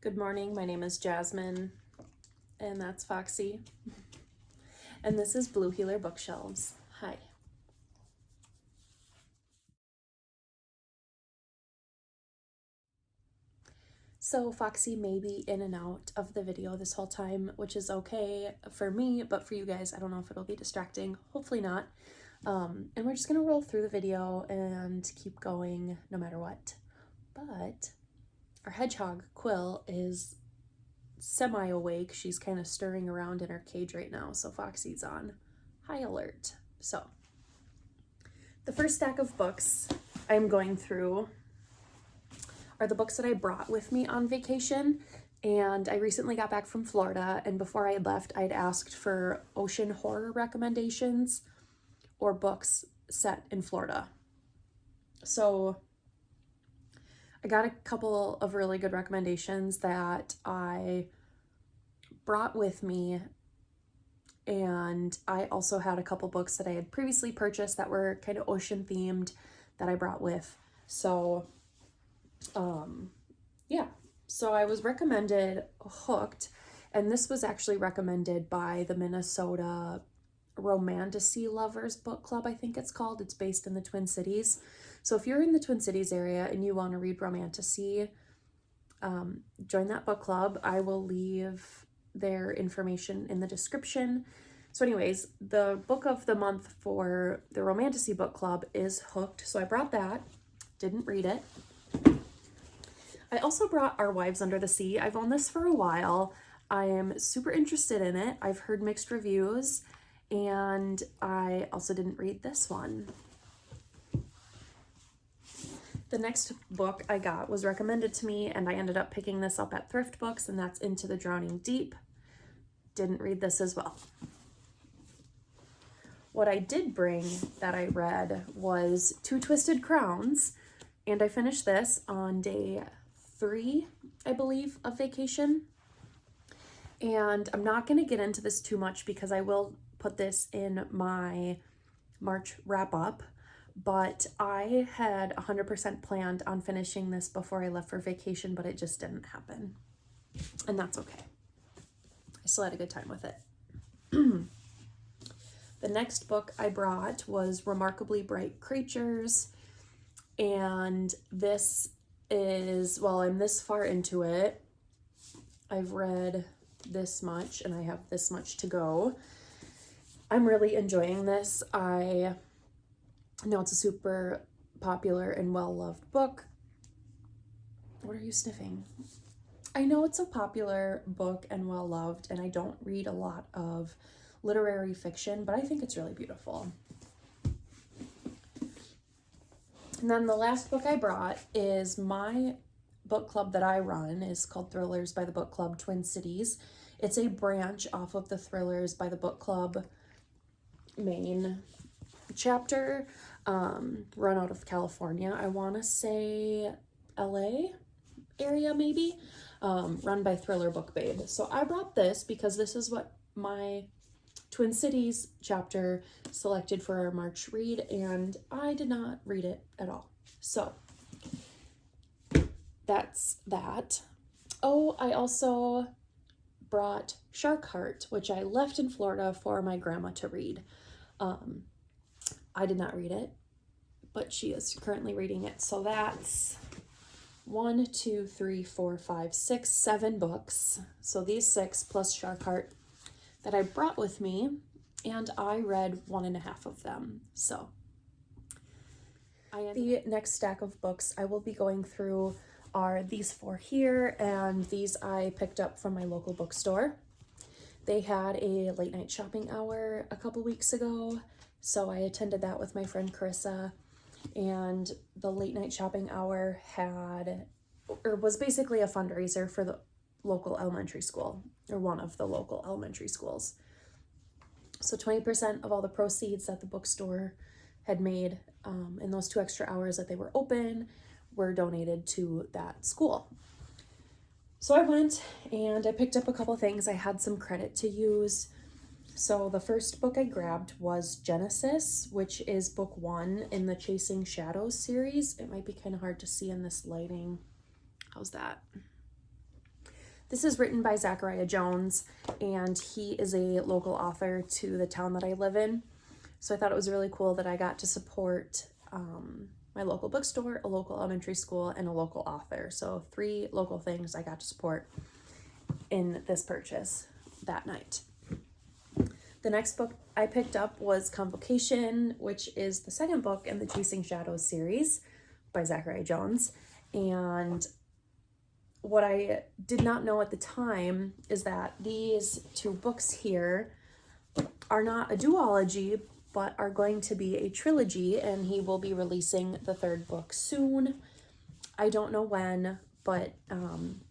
Good morning, my name is Jasmine, and that's Foxy, and this is Blue Healer Bookshelves. Hi. So Foxy may be in and out of the video this whole time, which is okay for me, but for you guys, I don't know if it'll be distracting. Hopefully not. And we're just gonna roll through the video and keep going no matter what. But our hedgehog, Quill, is semi-awake. She's kind of stirring around in her cage right now, so Foxy's on high alert. So the first stack of books I'm going through are the books that I brought with me on vacation, and I recently got back from Florida, and before I left I'd asked for ocean horror recommendations or books set in Florida. So I got a couple of really good recommendations that I brought with me, and I also had a couple books that I had previously purchased that were kind of ocean themed that I brought with. So yeah, so I was recommended Hooked, and this was actually recommended by the Minnesota Romantasy Lovers Book Club, I think it's called. It's based in the Twin Cities. So if you're in the Twin Cities area and you want to read Romantasy, join that book club. I will leave their information in the description. So anyways, the book of the month for the Romantasy book club is Hooked. So I brought that, didn't read it. I also brought Our Wives Under the Sea. I've owned this for a while. I am super interested in it. I've heard mixed reviews, and I also didn't read this one. The next book I got was recommended to me, and I ended up picking this up at Thrift Books, and that's Into the Drowning Deep. Didn't read this as well. What I did bring that I read was Two Twisted Crowns, and I finished this on day 3, I believe, of vacation. And I'm not going to get into this too much because I will put this in my March wrap up, but I had 100% planned on finishing this before I left for vacation, but it just didn't happen, and that's okay. I still had a good time with it. The next book I brought was Remarkably Bright Creatures, and this is, well, I'm this far into it. I've read this much and I have this much to go. I'm really enjoying this. I know it's a super popular and well-loved book. What are you sniffing? I know it's a popular book and well-loved, and I don't read a lot of literary fiction, but I think it's really beautiful. And then the last book I brought is my book club that I run. Is called Thrillers by the Book Club Twin Cities. It's a branch off of the Thrillers by the Book Club main chapter, run out of California. I want to say LA area maybe, run by Thriller Book Babe. So I brought this because this is what my Twin Cities chapter selected for our March read, and I did not read it at all. So that's that. Oh, I also brought Shark Heart, which I left in Florida for my grandma to read. I did not read it, but she is currently reading it. So that's 1, 2, 3, 4, 5, 6, 7 books. So these 6 plus Shark Heart that I brought with me, and I read 1.5 of them. So the next stack of books I will be going through are these 4 here, and these I picked up from my local bookstore. They had a late night shopping hour a couple weeks ago, so I attended that with my friend Carissa, and the late night shopping hour was basically a fundraiser for the local elementary school, or one of the local elementary schools. So 20% of all the proceeds that the bookstore had made in those 2 extra hours that they were open were donated to that school. So I went and I picked up a couple things. I had some credit to use. So the first book I grabbed was Genesis, which is book 1 in the Chasing Shadows series. It might be kind of hard to see in this lighting. How's that? This is written by Zachariah Jones, and he is a local author to the town that I live in. So I thought it was really cool that I got to support my local bookstore, a local elementary school, and a local author. So 3 local things I got to support in this purchase that night. The next book I picked up was Convocation, which is the second book in the Chasing Shadows series by Zachariah Jones. And what I did not know at the time is that these 2 books here are not a duology, but are going to be a trilogy, and he will be releasing the 3rd book soon. I don't know when, but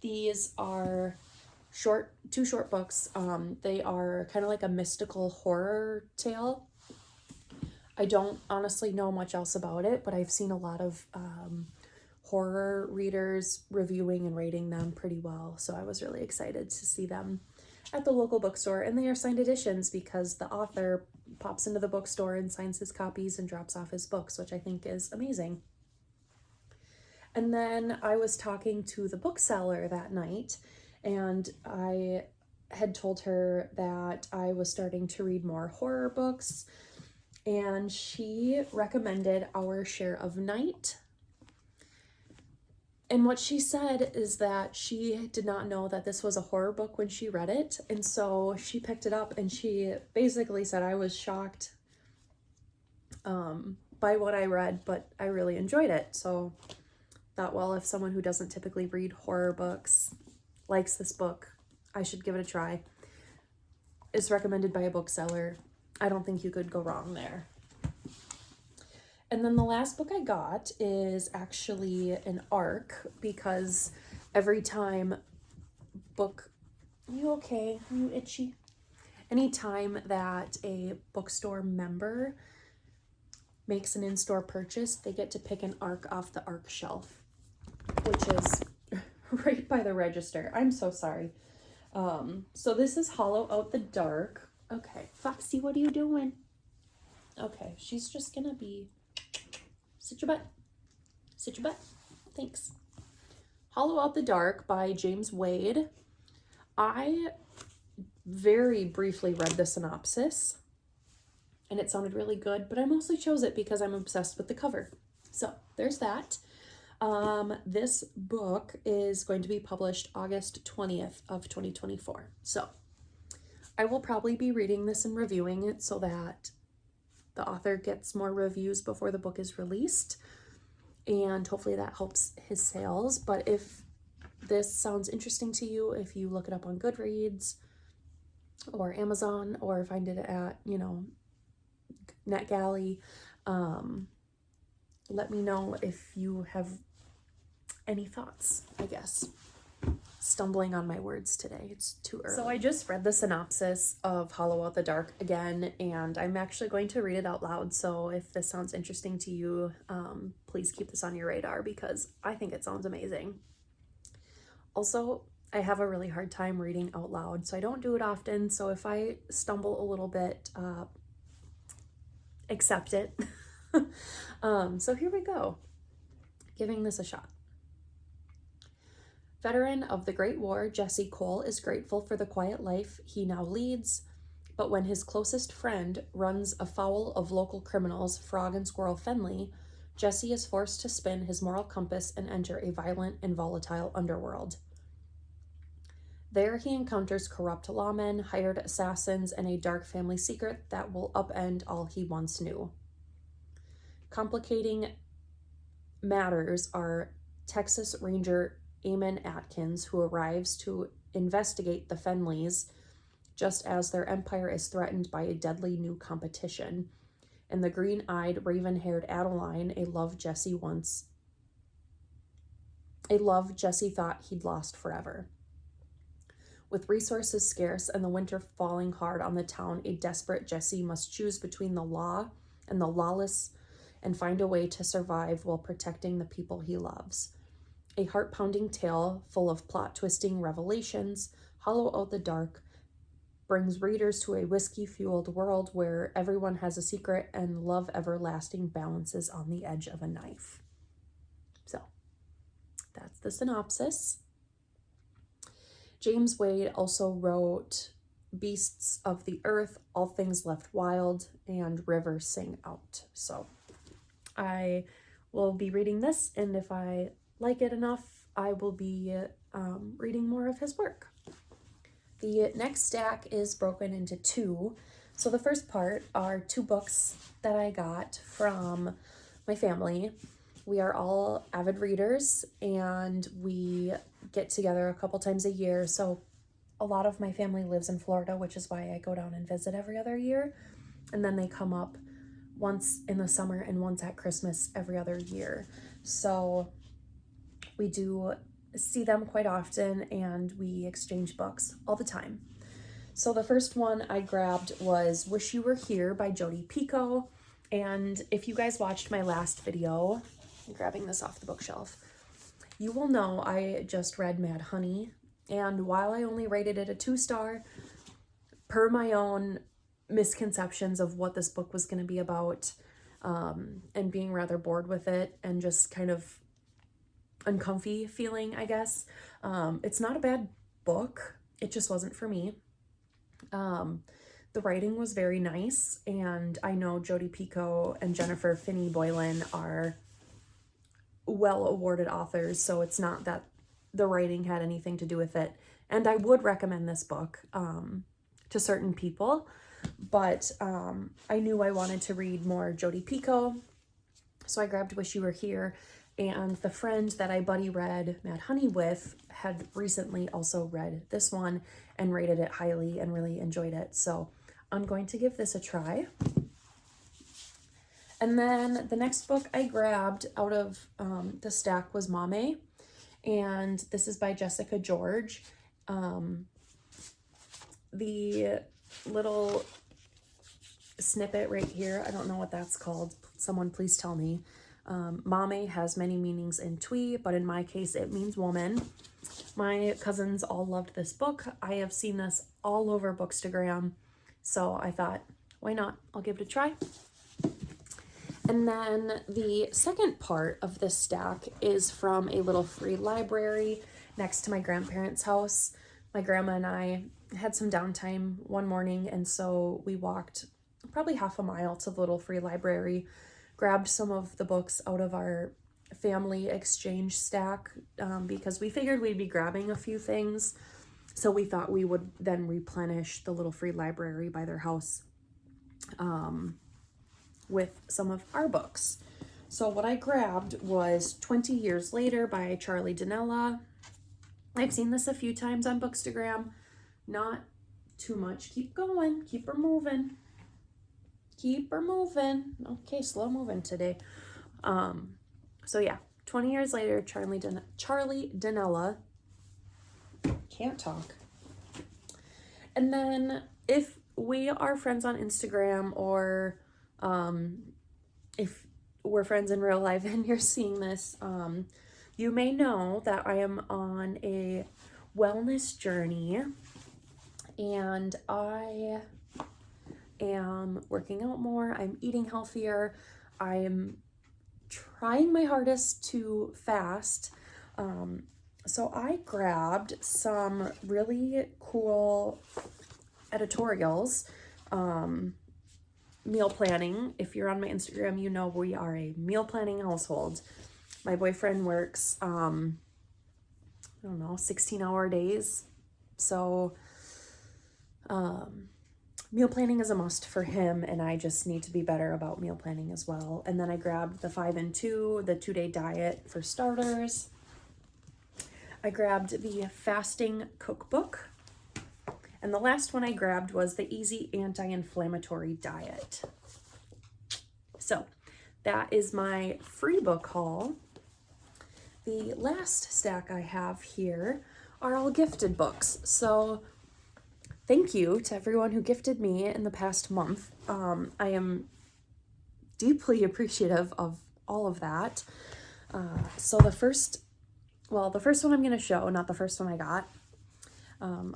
these are 2 short books. They are kind of like a mystical horror tale. I don't honestly know much else about it, but I've seen a lot of horror readers reviewing and rating them pretty well, so I was really excited to see them at the local bookstore. And they are signed editions because the author pops into the bookstore and signs his copies and drops off his books, which I think is amazing. And then I was talking to the bookseller that night, and I had told her that I was starting to read more horror books, and she recommended Our Share of Night. And what she said is that she did not know that this was a horror book when she read it. And so she picked it up, and she basically said, I was shocked by what I read, but I really enjoyed it. So thought, well, if someone who doesn't typically read horror books likes this book, I should give it a try. It's recommended by a bookseller. I don't think you could go wrong there. And then the last book I got is actually an ARC, because every time you okay? Are you itchy? Anytime that a bookstore member makes an in-store purchase, they get to pick an ARC off the ARC shelf, which is right by the register. I'm so sorry. So this is Hollow Out the Dark. Okay, Foxy, what are you doing? Okay, she's just gonna be... Sit your butt. Sit your butt. Thanks. Hollow Out the Dark by James Wade. I very briefly read the synopsis, and it sounded really good, but I mostly chose it because I'm obsessed with the cover. So there's that. This book is going to be published August 20th of 2024. So I will probably be reading this and reviewing it so that the author gets more reviews before the book is released, and hopefully that helps his sales. But if this sounds interesting to you, if you look it up on Goodreads or Amazon or find it at, NetGalley, let me know if you have any thoughts, I guess. Stumbling on my words today. It's too early. So I just read the synopsis of Hollow Out the Dark again, and I'm actually going to read it out loud. So if this sounds interesting to you, please keep this on your radar because I think it sounds amazing. Also, I have a really hard time reading out loud, so I don't do it often. So if I stumble a little bit, accept it. So here we go. Giving this a shot. Veteran of the Great War, Jesse Cole is grateful for the quiet life he now leads, but when his closest friend runs afoul of local criminals Frog and Squirrel Fenley, Jesse is forced to spin his moral compass and enter a violent and volatile underworld. There he encounters corrupt lawmen, hired assassins, and a dark family secret that will upend all he once knew. Complicating matters are Texas Ranger Eamon Atkins, who arrives to investigate the Fenleys just as their empire is threatened by a deadly new competition, and the green-eyed, raven-haired Adeline, a love Jesse thought he'd lost forever. With resources scarce and the winter falling hard on the town, a desperate Jesse must choose between the law and the lawless and find a way to survive while protecting the people he loves. A heart-pounding tale full of plot-twisting revelations, Hollow Out the Dark brings readers to a whiskey-fueled world where everyone has a secret and love everlasting balances on the edge of a knife. So, that's the synopsis. James Wade also wrote Beasts of the Earth, All Things Left Wild, and Rivers Sing Out. So I will be reading this, and if I like it enough, I will be reading more of his work. The next stack is broken into two. So the first part are two books that I got from my family. We are all avid readers, and we get together a couple times a year. So a lot of my family lives in Florida, which is why I go down and visit every other year. And then they come up once in the summer and once at Christmas every other year. So we do see them quite often, and we exchange books all the time. So the first one I grabbed was Wish You Were Here by Jodi Picoult. And if you guys watched my last video, I'm grabbing this off the bookshelf, you will know I just read Mad Honey. And while I only rated it a 2-star, per my own misconceptions of what this book was going to be about, and being rather bored with it and just kind of uncomfy feeling, I guess. It's not a bad book. It just wasn't for me. The writing was very nice, and I know Jodi Picoult and Jennifer Finney Boylan are well awarded authors, so it's not that the writing had anything to do with it. And I would recommend this book to certain people, but I knew I wanted to read more Jodi Picoult, so I grabbed Wish You Were Here. And the friend that I buddy read Mad Honey with had recently also read this one and rated it highly and really enjoyed it. So I'm going to give this a try. And then the next book I grabbed out of the stack was Mame. And this is by Jessica George. The little snippet right here, I don't know what that's called. Someone please tell me. Mame has many meanings in Twi, but in my case, it means woman. My cousins all loved this book. I have seen this all over Bookstagram, so I thought, why not? I'll give it a try. And then the second part of this stack is from a little free library next to my grandparents' house. My grandma and I had some downtime one morning, and so we walked probably half a mile to the little free library, grabbed some of the books out of our family exchange stack because we figured we'd be grabbing a few things. So we thought we would then replenish the little free library by their house with some of our books. So what I grabbed was 20 Years Later by Charlie Dinella. I've seen this a few times on Bookstagram. Not too much. Keep going. Keep her moving. Keep her moving. Okay, slow moving today. So yeah, 20 Years Later, Charlie Dinella. Can't talk. And then if we are friends on Instagram, or if we're friends in real life and you're seeing this, you may know that I am on a wellness journey, and I am working out more. I'm eating healthier. I'm trying my hardest to fast. So I grabbed some really cool editorials, meal planning. If you're on my Instagram, you know we are a meal planning household. My boyfriend works, I don't know, 16-hour days. So, meal planning is a must for him, and I just need to be better about meal planning as well. And then I grabbed the 5 and 2, the 2-day diet for starters. I grabbed the fasting cookbook. And the last one I grabbed was the Easy Anti-Inflammatory Diet. So that is my free book haul. The last stack I have here are all gifted books. So thank you to everyone who gifted me in the past month. I am deeply appreciative of all of that. So the first one I'm going to show, not the first one I got,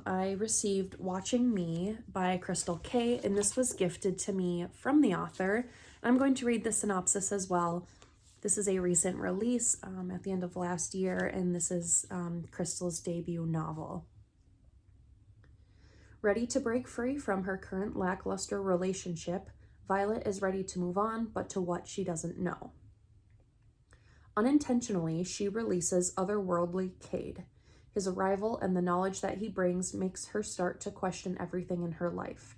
I received Watching Me by Crystal K, and this was gifted to me from the author. I'm going to read the synopsis as well. This is a recent release at the end of last year, and this is Crystal's debut novel. Ready to break free from her current lackluster relationship, Violet is ready to move on, but to what she doesn't know. Unintentionally, she releases otherworldly Cade. His arrival and the knowledge that he brings makes her start to question everything in her life.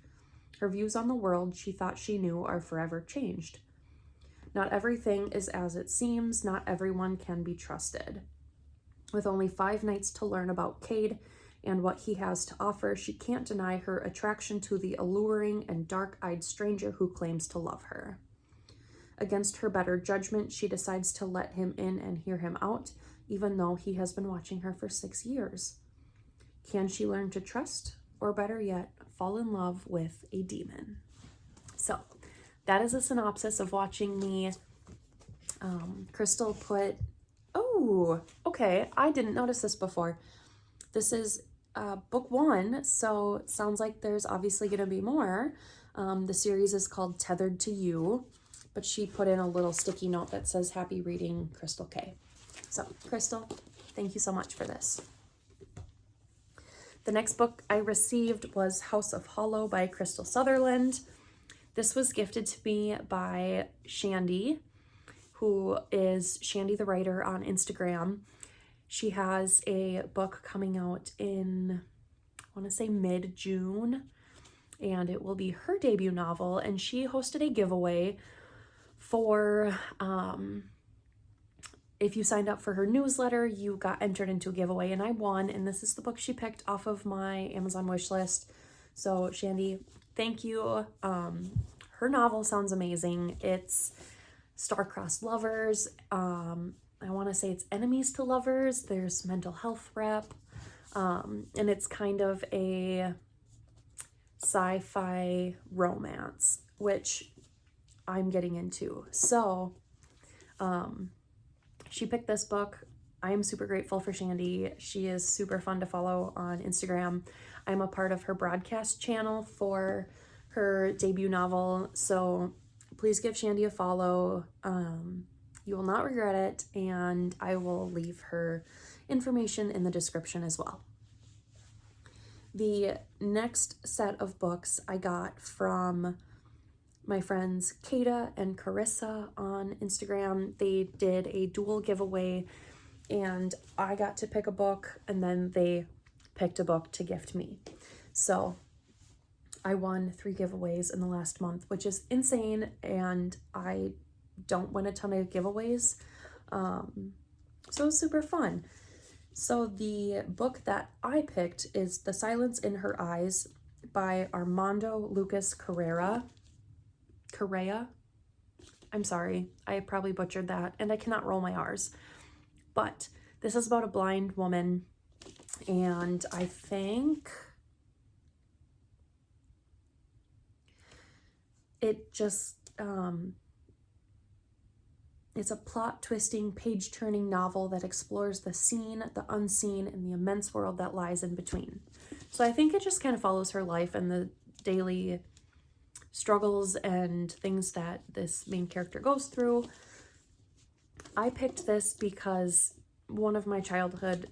Her views on the world she thought she knew are forever changed. Not everything is as it seems, not everyone can be trusted. With only 5 nights to learn about Cade and what he has to offer, she can't deny her attraction to the alluring and dark-eyed stranger who claims to love her. Against her better judgment, she decides to let him in and hear him out, even though he has been watching her for 6 years. Can she learn to trust, or better yet, fall in love with a demon? So, that is a synopsis of watching me. Crystal put, oh, okay, I didn't notice this before. This is book 1, so it sounds like there's obviously going to be more. The series is called Tethered to You, but she put in a little sticky note that says, happy reading, Crystal K. So, Crystal, thank you so much for this. The next book I received was House of Hollow by Crystal Sutherland. This was gifted to me by Shandy, who is Shandy the Writer on Instagram. She has a book coming out in, I want to say mid-June, and it will be her debut novel, and she hosted a giveaway for, if you signed up for her newsletter, you got entered into a giveaway, and I won, and this is the book she picked off of my Amazon wish list. So, Shandy, thank you. Her novel sounds amazing. It's star-crossed lovers. I want to say it's enemies to lovers. There's mental health rep, and it's kind of a sci-fi romance, which I'm getting into. So, she picked this book. I am super grateful for Shandy. She is super fun to follow on Instagram. I'm a part of her broadcast channel for her debut novel, so please give Shandy a follow. You will not regret it, and I will leave her information in the description as well. The next set of books I got from my friends Kata and Carissa on Instagram. They did a dual giveaway, and I got to pick a book, and then they picked a book to gift me. So I won 3 giveaways in the last month, which is insane, and I don't win a ton of giveaways, so it was super fun. So the book that I picked is The Silence in Her Eyes by Armando Lucas Correa. I'm sorry, I probably butchered that, and I cannot roll my R's, but this is about a blind woman, and I think it just it's a plot-twisting, page-turning novel that explores the seen, the unseen, and the immense world that lies in between. So I think it just kind of follows her life and the daily struggles and things that this main character goes through. I picked this because one of my childhood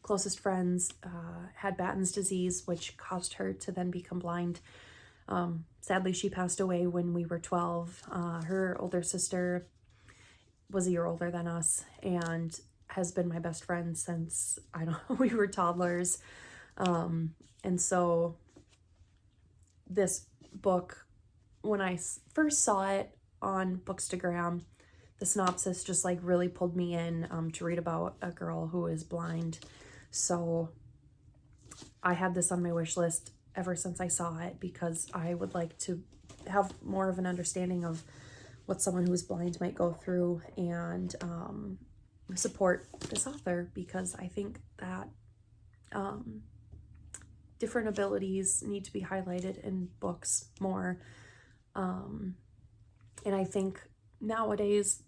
closest friends had Batten's disease, which caused her to then become blind. Sadly, she passed away when we were 12. Her older sister was a year older than us and has been my best friend since, we were toddlers. And so this book, when I first saw it on Bookstagram, the synopsis just like really pulled me in to read about a girl who is blind. So I had this on my wish list ever since I saw it, because I would like to have more of an understanding of what someone who is blind might go through, and support this author, because I think that different abilities need to be highlighted in books more. And I think nowadays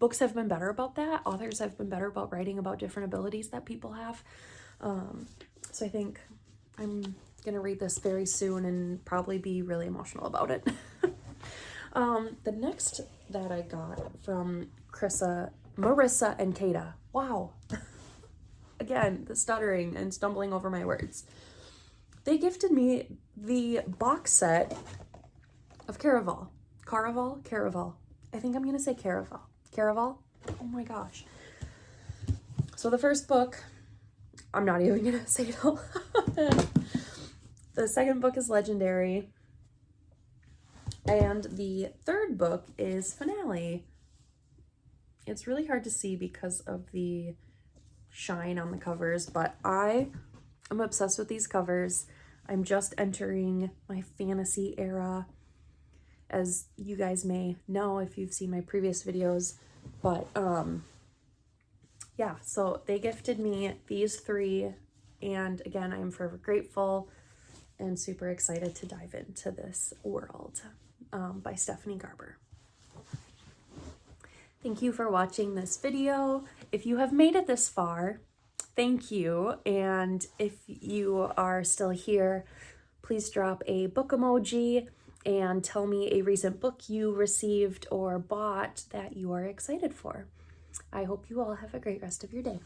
books have been better about that. Authors have been better about writing about different abilities that people have. So I think I'm going to read this very soon and probably be really emotional about it. The next that I got from Marissa and Kata. Wow. again, the stuttering and stumbling over my words. They gifted me the box set of Caraval. Caraval. I think I'm going to say Caraval. Caraval? Oh my gosh. So the first book, I'm not even going to say it all. The second book is Legendary. And the third book is Finale. It's really hard to see because of the shine on the covers, but I am obsessed with these covers. I'm just entering my fantasy era, as you guys may know if you've seen my previous videos. But yeah, so they gifted me these three, and again, I am forever grateful and super excited to dive into this world by Stephanie Garber. Thank you for watching this video. If you have made it this far, thank you. And if you are still here, please drop a book emoji and tell me a recent book you received or bought that you are excited for. I hope you all have a great rest of your day.